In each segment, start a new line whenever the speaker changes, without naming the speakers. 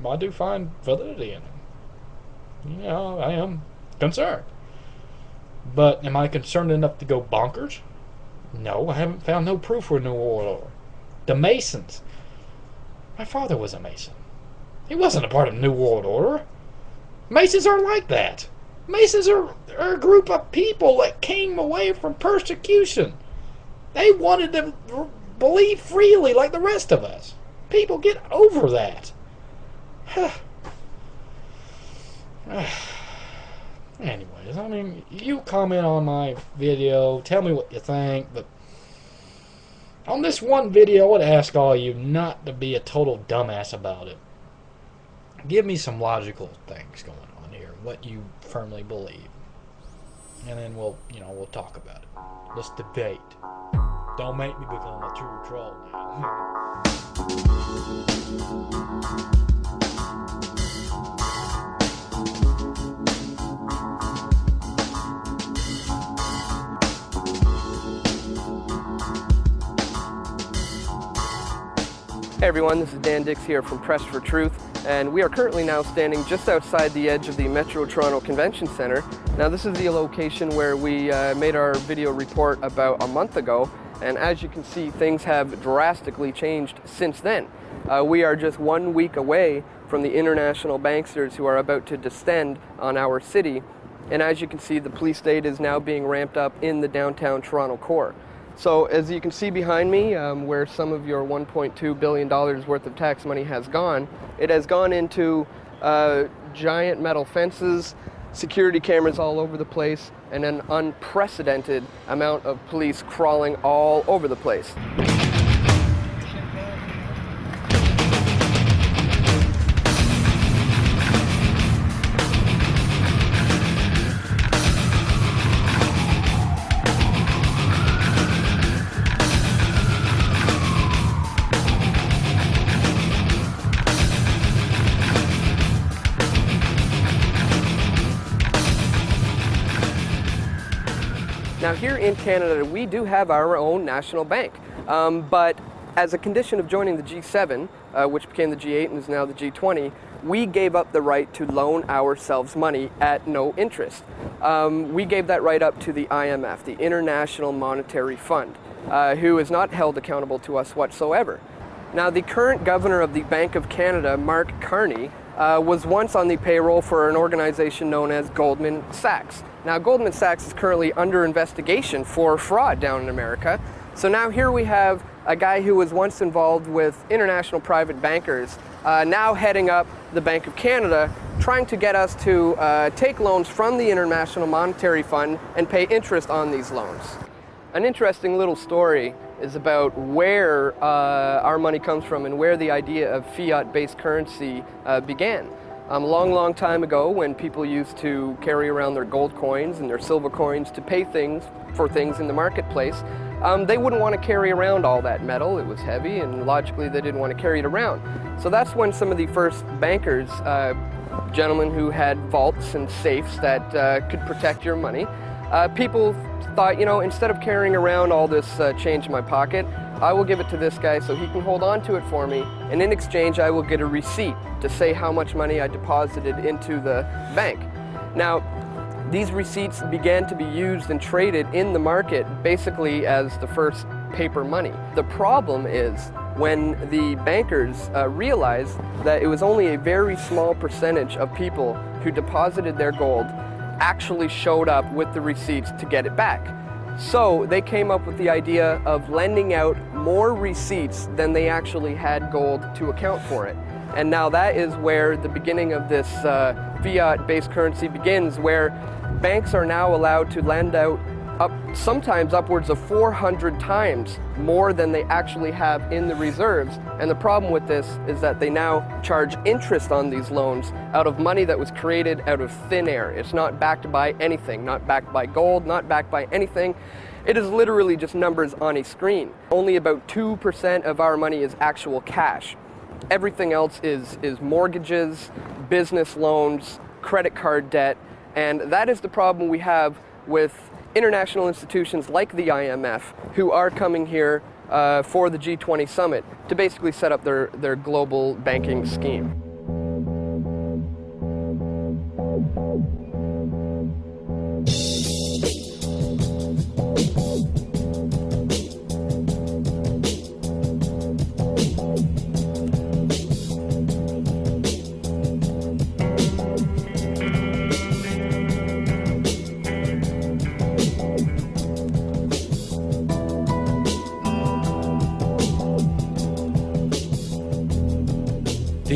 I do find validity in it. I am concerned. But am I concerned enough to go bonkers? No, I haven't found no proof for a New World Order. The Masons. My father was a Mason. He wasn't a part of New World Order. Masons are like that. Masons are a group of people that came away from persecution. They wanted to believe freely like the rest of us. People, get over that. Anyways, I mean, you comment on my video, tell me what you think, but on this one video, I would ask all of you not to be a total dumbass about it. Give me some logical things going on here, what you firmly believe. And then we'll talk about it. Let's debate. Don't make me become a true troll now.
Hey everyone, this is Dan Dix here from Press for Truth, and we are currently now standing just outside the edge of the Metro Toronto Convention Centre. Now this is the location where we made our video report about a month ago, and as you can see, things have drastically changed since then. We are just 1 week away from the international banksters who are about to descend on our city, and as you can see, the police state is now being ramped up in the downtown Toronto core. So as you can see behind me, where some of your $1.2 billion worth of tax money has gone, it has gone into giant metal fences, security cameras all over the place, and an unprecedented amount of police crawling all over the place. Now here in Canada, we do have our own national bank, but as a condition of joining the G7, which became the G8 and is now the G20, we gave up the right to loan ourselves money at no interest. We gave that right up to the IMF, the International Monetary Fund, who is not held accountable to us whatsoever. Now the current governor of the Bank of Canada, Mark Carney, was once on the payroll for an organization known as Goldman Sachs. Now Goldman Sachs is currently under investigation for fraud down in America. So now here we have a guy who was once involved with international private bankers, now heading up the Bank of Canada, trying to get us to take loans from the International Monetary Fund and pay interest on these loans. An interesting little story is about where our money comes from and where the idea of fiat-based currency began. A long time ago, when people used to carry around their gold coins and their silver coins to pay for things in the marketplace, they wouldn't want to carry around all that metal. It was heavy, and logically they didn't want to carry it around. So that's when some of the first bankers, gentlemen who had vaults and safes that could protect your money, people thought, instead of carrying around all this change in my pocket, I will give it to this guy so he can hold on to it for me, and in exchange I will get a receipt to say how much money I deposited into the bank. Now, these receipts began to be used and traded in the market basically as the first paper money. The problem is when the bankers realized that it was only a very small percentage of people who deposited their gold actually showed up with the receipts to get it back. So they came up with the idea of lending out more receipts than they actually had gold to account for it. And now that is where the beginning of this fiat-based currency begins, where banks are now allowed to lend out sometimes upwards of 400 times more than they actually have in the reserves. And the problem with this is that they now charge interest on these loans out of money that was created out of thin air. It's not backed by anything, not backed by gold, not backed by anything. It is literally just numbers on a screen. Only about 2% of our money is actual cash. Everything else is mortgages, business loans, credit card debt, and that is the problem we have with international institutions like the IMF, who are coming here for the G20 summit to basically set up their global banking scheme.
The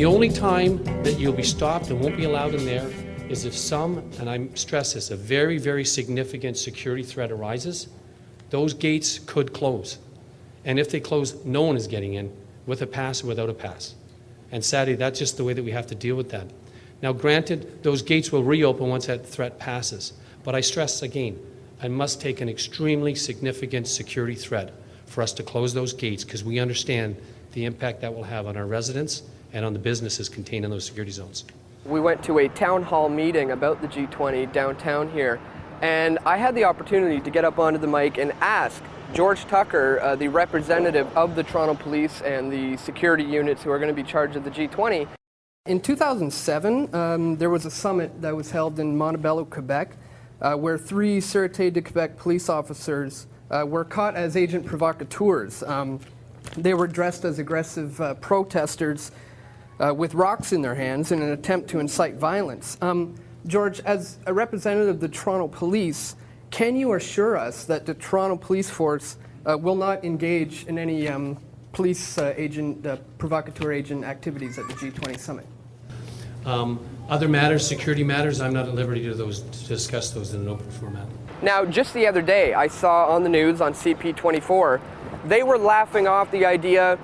only time that you'll be stopped and won't be allowed in there is if some, and I stress this, a very, very significant security threat arises. Those gates could close. And if they close, no one is getting in with a pass or without a pass. And sadly, that's just the way that we have to deal with that. Now, granted, those gates will reopen once that threat passes. But I stress again, I must take an extremely significant security threat for us to close those gates, because we understand the impact that will have on our residents and on the businesses contained in those security zones.
We went to a town hall meeting about the G20 downtown here, and I had the opportunity to get up onto the mic and ask George Tucker, the representative of the Toronto Police and the security units who are going to be charged of the G20. In 2007, there was a summit that was held in Montebello, Quebec, where 3 Sûreté de Quebec police officers were caught as agent provocateurs. They were dressed as aggressive protesters with rocks in their hands in an attempt to incite violence. George, as a representative of the Toronto Police, can you assure us that the Toronto Police Force will not engage in any police provocateur agent activities at the G20 summit?
Other matters, security matters, I'm not at liberty to discuss those in an open format.
Now, just the other day, I saw on the news on CP24, they were laughing off the idea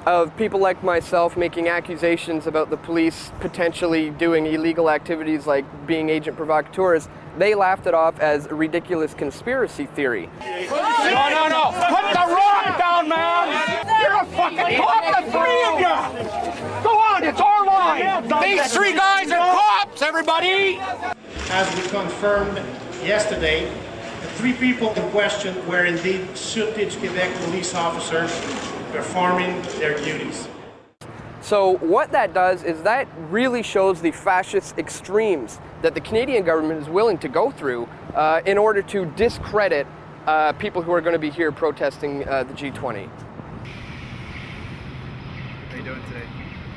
of people like myself making accusations about the police potentially doing illegal activities like being agent provocateurs. They laughed it off as a ridiculous conspiracy theory.
No! Put the rock down, man! You're a fucking cop, the 3 of you! Go on, it's our line! These 3 guys are cops, everybody!
As we confirmed yesterday, the 3 people in question were indeed Sûreté du Québec police officers performing their duties.
So what that does is that really shows the fascist extremes that the Canadian government is willing to go through in order to discredit people who are going to be here protesting the G20.
How are you doing today?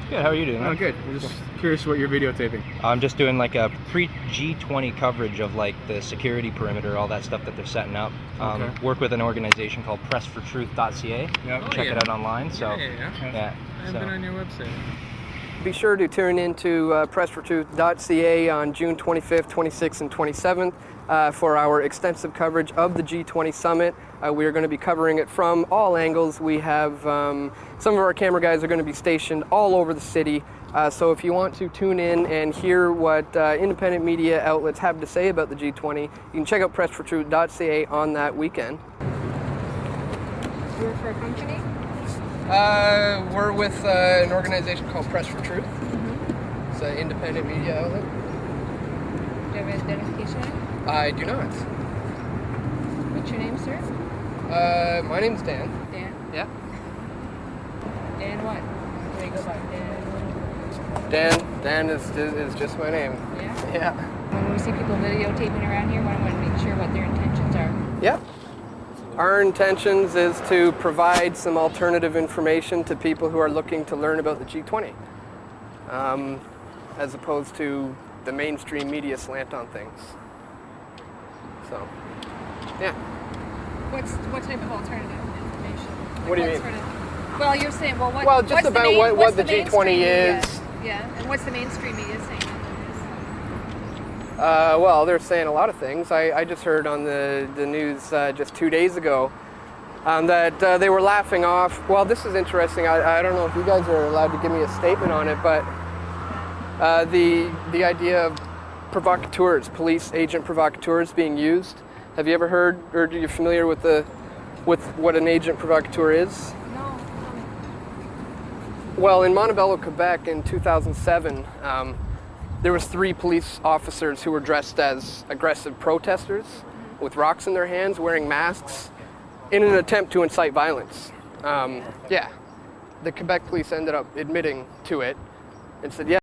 Good, how are you doing?
Oh, good. I'm just curious what you're videotaping.
I'm just doing like a pre-G20 coverage of like the security perimeter, all that stuff that they're setting up.
Okay.
Work with an organization called pressfortruth.ca.
Yep.
Check it out online. So
Yeah. I've been on your website.
Be sure to tune into pressfortruth.ca on June 25th, 26th, and 27th for our extensive coverage of the G20 summit. We are going to be covering it from all angles. We have some of our camera guys are going to be stationed all over the city. So if you want to tune in and hear what independent media outlets have to say about the G20, you can check out pressfortruth.ca on that weekend.
You work for a company?
We're with an organization called Press for Truth. Mm-hmm. It's an independent media outlet.
Do you have an identification?
I do not.
What's your name, sir?
My name's Dan.
Dan.
Yeah.
Dan what? What do you go by? Dan?
Dan is just my name.
Yeah?
Yeah.
When we see people videotaping around here, we want to make sure what their intentions are.
Yep. Our intentions is to provide some alternative information to people who are looking to learn about the G20, as opposed to the mainstream media slant on things. So, yeah.
What type of alternative information? Like
What do you mean?
Sort of, well, you're saying, well, what?
Well, just
what's
about
the main,
what the
mainstream
G20
media?
is.
Yeah, and what's the mainstream media saying that
Well, they're saying a lot of things. I just heard on the news just 2 days ago that they were laughing off. Well, this is interesting. I don't know if you guys are allowed to give me a statement on it, but the idea of provocateurs, police agent provocateurs being used. Have you ever heard, or are you familiar with what an agent provocateur is?
No.
Well, in Montebello, Quebec in 2007, there was 3 police officers who were dressed as aggressive protesters with rocks in their hands, wearing masks, in an attempt to incite violence. Yeah, the Quebec police ended up admitting to it and said, yeah,